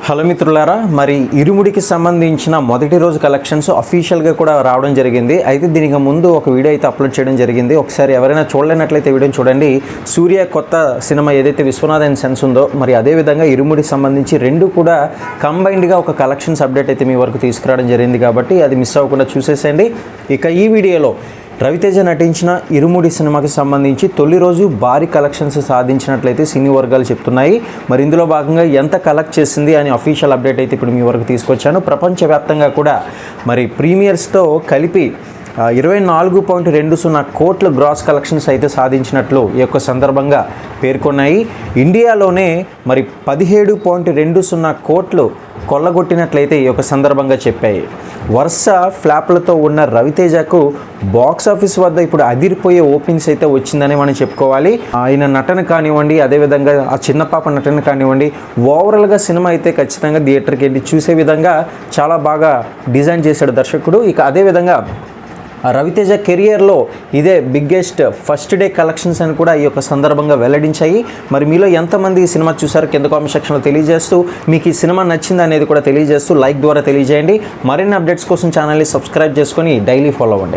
Hello మిత్రులారా, మరి ఇరుముడికి సంబంధించిన మొదటి రోజు కలెక్షన్స్ అఫీషియల్గా కూడా రావడం జరిగింది. అయితే దీనికి ముందు ఒక వీడియో అయితే అప్లోడ్ చేయడం జరిగింది. ఒకసారి ఎవరైనా చూడలేనట్లయితే వీడియోని చూడండి. సూర్య కొత్త సినిమా ఏదైతే విశ్వనాథ్ అండ్ సన్స్ ఉందో, మరి అదేవిధంగా ఇరుముడికి సంబంధించి రెండు కూడా కంబైన్డ్గా ఒక కలెక్షన్స్ అప్డేట్ అయితే మీ వరకు తీసుకురావడం జరిగింది. కాబట్టి అది మిస్ అవ్వకుండా చూసేసేయండి. ఇక ఈ వీడియోలో రవితేజ నటించిన ఇరుముడి సినిమాకి సంబంధించి తొలి రోజు భారీ కలెక్షన్స్ సాధించినట్లయితే సినీ వర్గాలు చెప్తున్నాయి. మరి ఇందులో భాగంగా ఎంత కలెక్ట్ చేసింది అని అఫీషియల్ అప్డేట్ అయితే ఇప్పుడు మీ వరకు తీసుకొచ్చాను. ప్రపంచవ్యాప్తంగా కూడా మరి ప్రీమియర్స్తో కలిపి 24.20 కోట్ల గ్రాస్ కలెక్షన్స్ అయితే సాధించినట్లు ఈ యొక్క సందర్భంగా పేర్కొన్నాయి. ఇండియాలోనే మరి 17.20 కోట్లు కొల్లగొట్టినట్లయితే ఈ యొక్క సందర్భంగా చెప్పాయి. వరుస ఫ్లాప్లతో ఉన్న రవితేజకు బాక్స్ ఆఫీస్ వద్ద ఇప్పుడు అదిరిపోయే ఓపెనింగ్స్ అయితే వచ్చిందని మనం చెప్పుకోవాలి. ఆయన నటన కానివ్వండి, అదేవిధంగా ఆ చిన్న పాప నటన కానివ్వండి, ఓవరాల్గా సినిమా అయితే ఖచ్చితంగా థియేటర్కి వెళ్ళి చూసే విధంగా చాలా బాగా డిజైన్ చేశాడు దర్శకుడు. ఇక అదేవిధంగా రవితేజ కెరియర్లో ఇదే బిగ్గెస్ట్ ఫస్ట్ డే కలెక్షన్స్ అని కూడా ఈ యొక్క సందర్భంగా వెల్లడించాయి. మరి మీలో ఎంతమంది ఈ సినిమా చూసారో కింద కామెంట్ సెక్షన్లో తెలియజేస్తూ, మీకు ఈ సినిమా నచ్చింది అనేది కూడా తెలియజేస్తూ లైక్ ద్వారా తెలియజేయండి. మరిన్ని అప్డేట్స్ కోసం ఛానల్ని సబ్స్క్రైబ్ చేసుకొని డైలీ ఫాలో అవ్వండి.